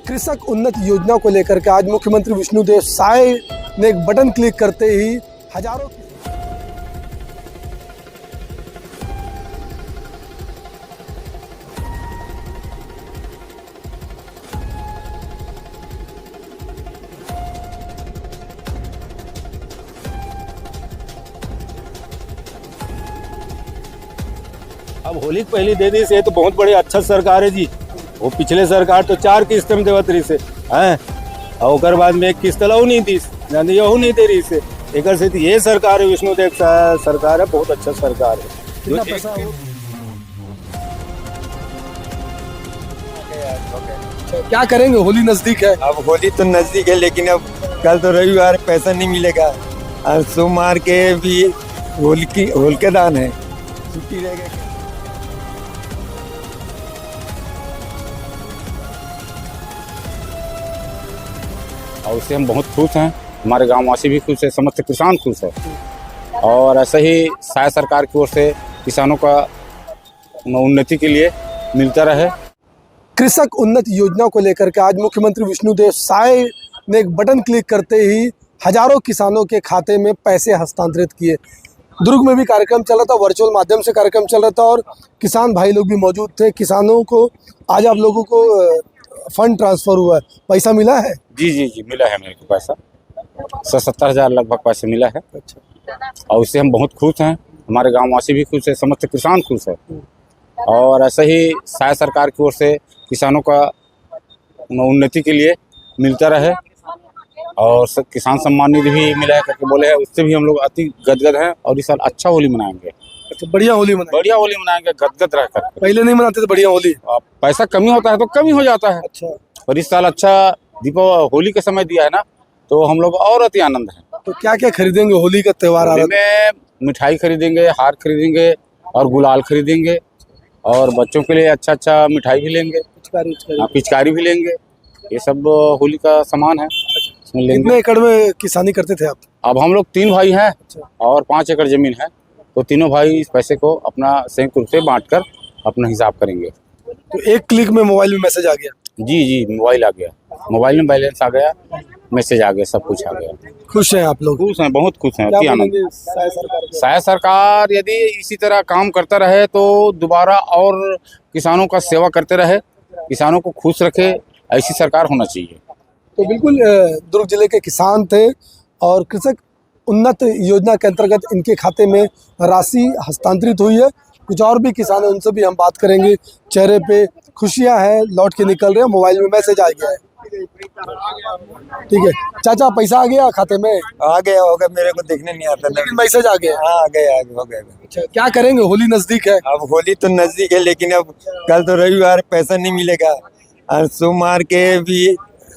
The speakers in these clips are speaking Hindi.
कृषक उन्नत योजना को लेकर के आज मुख्यमंत्री विष्णुदेव साय ने एक बटन क्लिक करते ही हजारों अब होली की पहली दे दी से तो बहुत बड़ी अच्छा सरकार है जी। वो पिछले सरकार तो 4 किस्त में देवत रही से हैं और ओकर बाद में एक किस्त लऊ नहीं दी यहू नहीं दे रही से एक से तो ये सरकार है विष्णुदेव सरकार है, बहुत अच्छा सरकार है। कितना पैसा हो? क्या करेंगे, होली नजदीक है। अब होली तो नजदीक है लेकिन अब कल तो रविवार पैसा नहीं मिलेगा और सोमवार के भी होलिका दान है, छुट्टी रहेगा। और उससे हम बहुत खुश हैं, हमारे गाँव वासी भी खुश है, समस्त किसान खुश है। और ऐसे ही साय सरकार की ओर से किसानों का उन्नति के लिए मिलता रहे। कृषक उन्नत योजना को लेकर के आज मुख्यमंत्री विष्णुदेव साय ने एक बटन क्लिक करते ही हजारों किसानों के खाते में पैसे हस्तांतरित किए। दुर्ग में भी कार्यक्रम चल रहा था, वर्चुअल माध्यम से कार्यक्रम चल रहा था और किसान भाई लोग भी मौजूद थे। किसानों को आज आप लोगों को फंड ट्रांसफर हुआ है, पैसा मिला है? जी मिला है मेरे को पैसा 70,000 लगभग पैसे मिला है। अच्छा। और उससे हम बहुत खुश हैं, हमारे गाँव वासी भी खुश है, समस्त किसान खुश है। और ऐसे ही साय सरकार की ओर से किसानों का उन्नति के लिए मिलता रहे। और किसान सम्मान निधि भी मिला है करके बोले हैं, उससे भी हम लोग अति गदगद हैं और इस साल अच्छा होली मनाएंगे। अच्छा, बढ़िया होली मनाएंगे गदगद रहकर। पहले नहीं मनाते थे बढ़िया होली? पैसा कमी होता है तो कमी हो जाता है। अच्छा। और इस साल अच्छा दीपावली होली के समय दिया है ना, तो हम लोग और अति आनंद है। तो क्या क्या खरीदेंगे होली का त्योहार आ रहा है? मिठाई खरीदेंगे, हार खरीदेंगे और गुलाल खरीदेंगे और बच्चों के लिए अच्छा मिठाई भी लेंगे, पिचकारी भी लेंगे। ये सब होली का सामान है, इसमें लेंगे। कितने एकड़ में किसानी करते थे आप? अब हम लोग 3 भाई हैं और 5 एकड़ जमीन है, तो तीनों भाई इस पैसे को अपना संयुक्त रूप से बांटकर अपना हिसाब करेंगे। तो एक क्लिक में मोबाइल में मैसेज आ गया? जी मोबाइल आ गया, मोबाइल में बैलेंस आ गया, मैसेज आ गया, सब कुछ आ गया। खुश हैं आप लोग? खुश हैं, बहुत खुश हैं, क्या अति आनंद। बोलेंगे साय सरकार को? साय सरकार यदि इसी तरह काम करता रहे तो दोबारा और किसानों का सेवा करते रहे, किसानों को खुश रखे, ऐसी सरकार होना चाहिए। तो बिल्कुल दुर्ग जिले के किसान थे और कृषक उन्नत योजना के अंतर्गत इनके खाते में राशि हस्तांतरित हुई है। कुछ और भी किसान हैं, उनसे भी हम बात करेंगे। चेहरे पे खुशियां हैं, लौट के निकल रहे हैं, मोबाइल में मैसेज आ गया है। ठीक है चाचा, पैसा आ गया खाते में? आ गया होगा, मेरे को देखने नहीं आता लेकिन मैसेज आ गया। हाँ आ गया हो गया। अच्छा, क्या करेंगे, होली नजदीक है। अब होली तो नजदीक है लेकिन अब कल तो रविवार पैसा नहीं मिलेगा और सोमवार के भी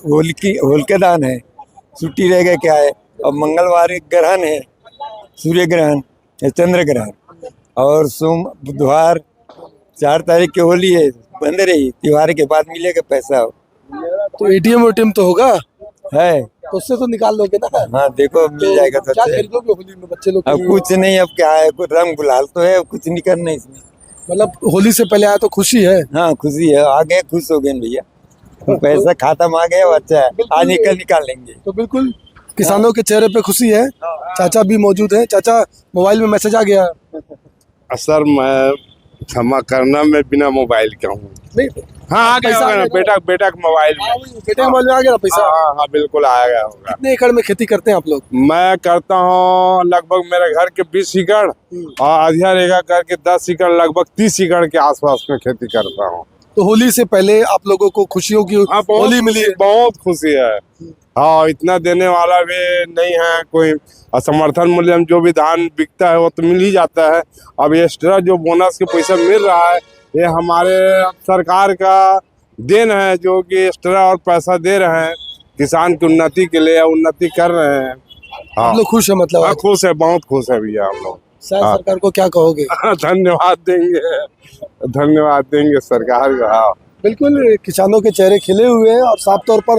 होलिका दान है, छुट्टी रहेगा क्या है। और मंगलवार एक ग्रहण है, सूर्य ग्रहण या चंद्र ग्रहण। और बुधवार 4 तारीख की होली है, बंद रही, त्योहार के बाद मिलेगा पैसा। तो एटीएम तो होगा है तो उससे तो निकाल लोगे ना? हाँ देखो मिल जाएगा। तो क्या खरीदोगे होली में बच्चे लोग? अब कुछ नहीं, अब क्या है, कुछ रंग गुलाल तो है, कुछ नहीं करना इसमें। मतलब होली से पहले आया तो खुशी है? हाँ खुशी है, आ गए, खुश हो गए भैया, पैसा खाता में आ गया, अच्छा है, आज निकाल लेंगे। तो बिल्कुल किसानों के चेहरे पे खुशी है। चाचा भी मौजूद है। चाचा, मोबाइल में मैसेज आ गया? सर मैं क्षमा करना, मैं बिना मोबाइल का हूँ। हाँ आ गया होगा ना, बेटा का मोबाइल में। बेटे के मोबाइल में आ गया ना पैसा? हाँ बिल्कुल आ गया होगा। कितने एकड़ में खेती करते हैं आप लोग? मैं करता हूँ लगभग मेरे घर के 20 एकड़ और आधा रेगा करके 10 एकड़, लगभग 30 एकड़ के आसपास में खेती करता हूँ। तो होली से पहले आप लोगों को खुशियों की होली मिली है? बहुत खुशी है। हाँ, इतना देने वाला भी नहीं है कोई, समर्थन मूल्य में जो भी धान बिकता है वो तो मिल ही जाता है। अब एक्स्ट्रा जो बोनस के पैसा मिल रहा है, ये हमारे सरकार का देन है, जो कि एक्स्ट्रा और पैसा दे रहे हैं किसान की उन्नति के लिए, उन्नति कर रहे हैं। हाँ, आप लोग खुश है? मतलब हाँ खुश है, बहुत खुश है भैया हम लोग। साय सरकार को क्या कहोगे? धन्यवाद देंगे सरकार का। हाँ बिल्कुल, किसानों के चेहरे खिले हुए हैं और साफ तौर पर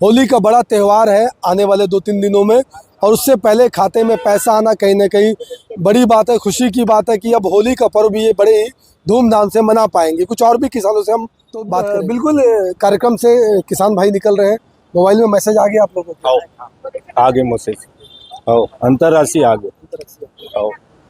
होली का बड़ा त्यौहार है, आने वाले 2-3 दिनों में और उससे पहले खाते में पैसा आना कहीं ना कहीं बड़ी बात है, खुशी की बात है कि अब होली का पर्व भी ये बड़े ही धूमधाम से मना पाएंगे। कुछ और भी किसानों से हम तो बात करें। बिल्कुल कार्यक्रम से किसान भाई निकल रहे हैं। मोबाइल में मैसेज आ गया आप लोगों को? आगे मैसेज अंतरराष्ट्रीय आगे।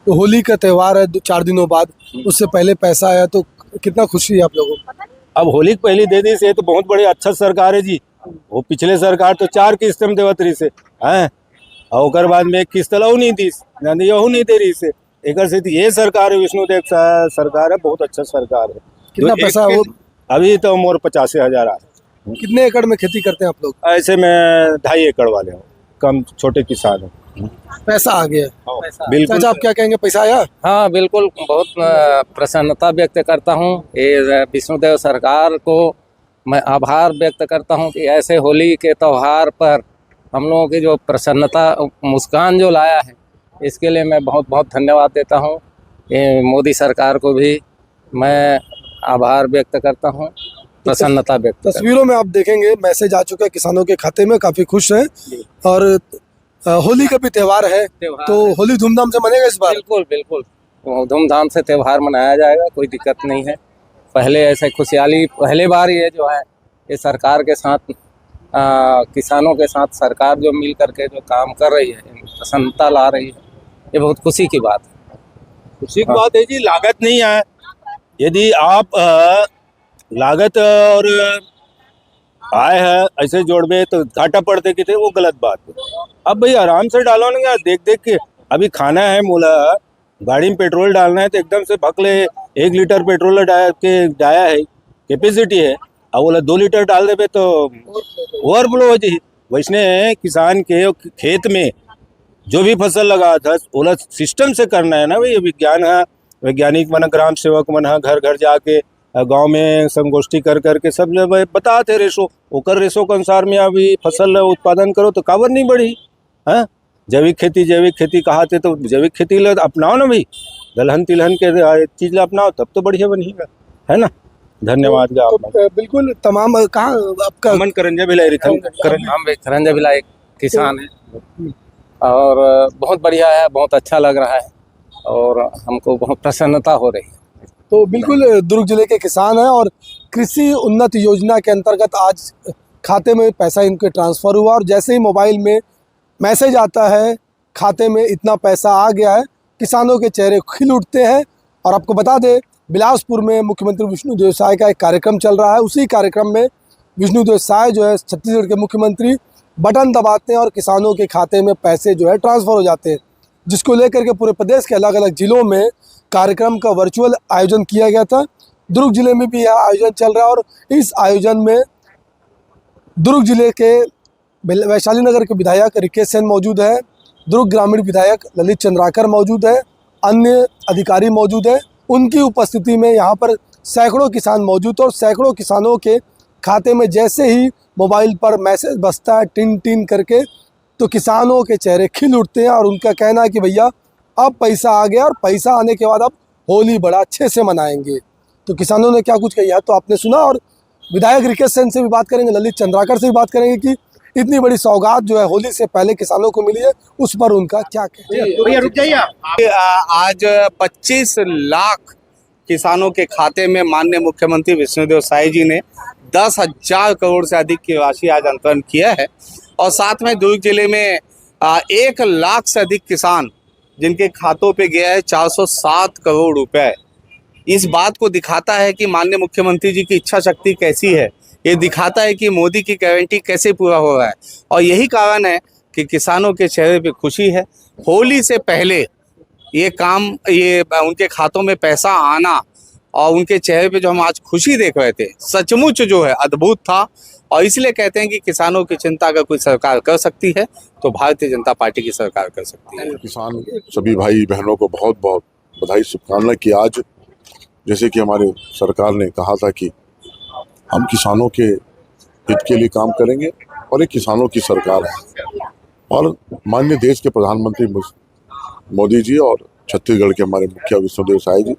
तो होली का त्यौहार है 4 दिनों बाद, उससे पहले पैसा आया तो कितना खुशी है आप लोगों को? अब होली की पहली दे दी से तो बहुत बड़ी अच्छा सरकार है जी। वो पिछले सरकार तो 4 किस्त में देवत रही से हैं, और ओकर बाद में 1 किस्त लाऊ नहीं दी, यहू नहीं दे रही से। एकर से ये सरकार है, विष्णुदेव सरकार है, बहुत अच्छा सरकार है। कितना पैसा वो? अभी तो मोर 85,000 आ। कितने एकड़ में खेती करते हैं आप लोग? ऐसे में 2.5 एकड़ वाले हो, कम छोटे किसान है। पैसा आ गया। बिल्कुल। चाचा आप क्या कहेंगे, पैसा आया? हाँ बिल्कुल, बहुत प्रसन्नता व्यक्त करता हूँ। ये विष्णुदेव सरकार को मैं आभार व्यक्त करता हूँ कि ऐसे होली के त्यौहार पर हम लोगों की जो प्रसन्नता, मुस्कान जो लाया है, इसके लिए मैं बहुत बहुत धन्यवाद देता हूँ। मोदी सरकार को भी मैं आभार व्यक्त करता हूँ, प्रसन्नता व्यक्त। तस्वीरों में आप देखेंगे मैसेज आ चुका है किसानों के खाते में, काफी खुश हैं। और होली का भी त्यौहार है, तो होली धूमधाम से मनेगा इस बार? बिल्कुल बिल्कुल, धूमधाम से त्यौहार मनाया जाएगा, कोई दिक्कत नहीं है। पहले ऐसे खुशहाली पहले बार ये जो है, ये सरकार के साथ किसानों के साथ सरकार जो मिल करके जो काम कर रही है, प्रसन्नता ला रही है, ये बहुत खुशी की बात है। खुशी की बात है जी। लागत नहीं है, यदि आप लागत और आए है ऐसे जोड़बे तो घाटा पड़ते कि थे, वो गलत बात है। अब भाई आराम से डालो ना यार, देख देख के। अभी खाना है मोला, गाड़ी में पेट्रोल डालना है तो एकदम से भकले 1 लीटर पेट्रोल डाया है, कैपेसिटी है, अब बोला 2 लीटर डाल देवे तो ओवरफ्लो हो जाए। वैसने किसान के खेत में जो भी फसल लगा था, बोला सिस्टम से करना है ना भाई। विज्ञान है, वैज्ञानिक मन, ग्राम सेवक मन है, घर घर जाके गांव में संगोष्ठी कर करके सब जब बताते रेशो, ओकर रेशो के अनुसार में अभी फसल उत्पादन करो तो काबर नहीं बढ़ी है। जैविक खेती कहा थे, तो जैविक खेती अपनाओ ना भाई, दलहन तिलहन के चीज अपनाओ, तब तो बढ़िया बनेगा, है ना। धन्यवाद। तो बिल्कुल तमाम कहाँ आपका? अमन करंजा भिलाई हम भी करंजा भिलाई किसान है और बहुत बढ़िया है, बहुत अच्छा लग रहा है और हमको बहुत प्रसन्नता हो रही है। तो बिल्कुल दुर्ग जिले के किसान हैं और कृषि उन्नत योजना के अंतर्गत आज खाते में पैसा इनके ट्रांसफ़र हुआ, और जैसे ही मोबाइल में मैसेज आता है खाते में इतना पैसा आ गया है, किसानों के चेहरे खिल उठते हैं। और आपको बता दें, बिलासपुर में मुख्यमंत्री विष्णुदेव साय का एक कार्यक्रम चल रहा है। उसी कार्यक्रम में विष्णुदेव साय जो है छत्तीसगढ़ के मुख्यमंत्री, बटन दबाते हैं और किसानों के खाते में पैसे जो है ट्रांसफ़र हो जाते हैं, जिसको लेकर के पूरे प्रदेश के अलग अलग ज़िलों में कार्यक्रम का वर्चुअल आयोजन किया गया था। दुर्ग जिले में भी यह आयोजन चल रहा है और इस आयोजन में दुर्ग जिले के वैशाली नगर के विधायक रिकेश सेन मौजूद है, दुर्ग ग्रामीण विधायक ललित चंद्राकर मौजूद है, अन्य अधिकारी मौजूद हैं। उनकी उपस्थिति में यहाँ पर सैकड़ों किसान मौजूद हैं और सैकड़ों किसानों के खाते में जैसे ही मोबाइल पर मैसेज बजता है टिन टिन करके, तो किसानों के चेहरे खिल उठते हैं और उनका कहना है कि भैया अब पैसा आ गया और पैसा आने के बाद अब होली बड़ा अच्छे से मनाएंगे। तो किसानों ने क्या कुछ कहा तो आपने सुना, और विधायक रिकेश सेन से भी बात करेंगे, ललित चंद्राकर से भी बात करेंगे कि इतनी बड़ी सौगात जो है होली से पहले किसानों को मिली है, उस पर उनका क्या कहना। आज 25 लाख किसानों के खाते में माननीय मुख्यमंत्री विष्णुदेव साय जी ने 10,000 करोड़ से अधिक की राशि आज अंतरण किया है, और साथ में दुर्ग जिले में 1 लाख से अधिक किसान जिनके खातों पे गया है 407 करोड़ रुपए। इस बात को दिखाता है कि माननीय मुख्यमंत्री जी की इच्छा शक्ति कैसी है, ये दिखाता है कि मोदी की गारंटी कैसे पूरा हो रहा है, और यही कारण है कि किसानों के चेहरे पे खुशी है। होली से पहले ये काम, ये उनके खातों में पैसा आना और उनके चेहरे पे जो हम आज खुशी देख रहे थे, सचमुच जो है अद्भुत था। और इसलिए कहते हैं कि किसानों की चिंता अगर कोई सरकार कर सकती है तो भारतीय जनता पार्टी की सरकार कर सकती है। किसान सभी भाई बहनों को बहुत बहुत बधाई, शुभकामनाएं कि आज जैसे कि हमारे सरकार ने कहा था कि हम किसानों के हित के लिए काम करेंगे और एक किसानों की सरकार है, और माननीय देश के प्रधानमंत्री मोदी जी और छत्तीसगढ़ के हमारे मुखिया विष्णुदेव साय जी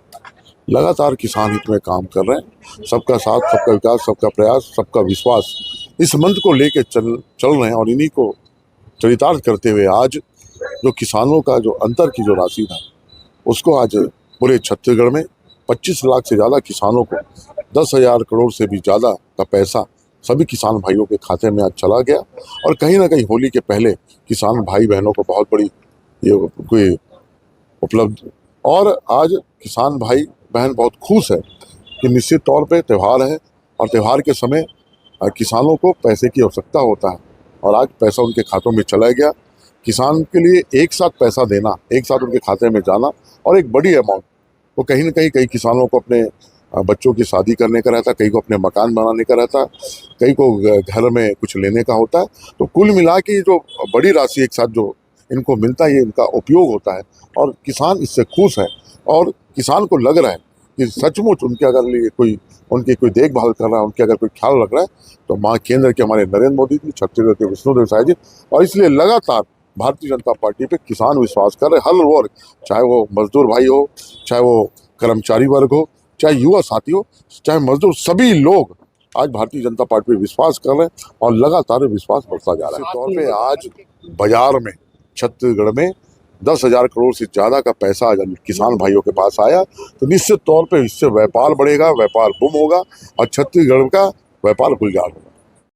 लगातार किसान हित में काम कर रहे हैं। सबका साथ, सबका विकास, सबका प्रयास, सबका विश्वास, इस मंत्र को लेके चल रहे हैं और इन्हीं को चरितार्थ करते हुए आज जो किसानों का जो अंतर की जो राशि था उसको आज पूरे छत्तीसगढ़ में 25 लाख से ज़्यादा किसानों को 10,000 करोड़ से भी ज़्यादा का पैसा सभी किसान भाइयों के खाते में आज चला गया। और कहीं ना कहीं होली के पहले किसान भाई बहनों को बहुत बड़ी ये कोई उपलब्ध, और आज किसान भाई बहन बहुत खुश है कि निश्चित तौर पे त्यौहार है और त्यौहार के समय किसानों को पैसे की आवश्यकता होता है और आज पैसा उनके खातों में चला गया। किसान के लिए एक साथ पैसा देना, एक साथ उनके खाते में जाना और एक बड़ी अमाउंट, वो कहीं ना कहीं कई किसानों को अपने बच्चों की शादी करने का रहता, कई को अपने मकान बनाने का रहता, कई को घर में कुछ लेने का होता है। तो कुल मिला के जो बड़ी राशि एक साथ जो इनको मिलता है ये इनका उपयोग होता है और किसान इससे खुश है। और किसान को लग रहा है कि सचमुच उनके अगर लिए कोई उनकी कोई देखभाल कर रहा है, उनके अगर कोई ख्याल रख रहा है तो माँ केंद्र के हमारे नरेंद्र मोदी जी, छत्तीसगढ़ के विष्णुदेव साय जी, और इसलिए लगातार भारतीय जनता पार्टी पे किसान विश्वास कर रहे, हर वर्ग, चाहे वो मजदूर भाई हो, चाहे वो कर्मचारी वर्ग हो, चाहे युवा साथी हो, चाहे मजदूर, सभी लोग आज भारतीय जनता पार्टी पे विश्वास कर रहे हैं और लगातार विश्वास बढ़ता जा रहा है। तौर पे आज बाजार में छत्तीसगढ़ में 10,000 करोड़ से ज़्यादा का पैसा आज किसान भाइयों के पास आया, तो निश्चित तौर पे इससे व्यापार बढ़ेगा, व्यापार बूम होगा और छत्तीसगढ़ का व्यापार गुलजार होगा।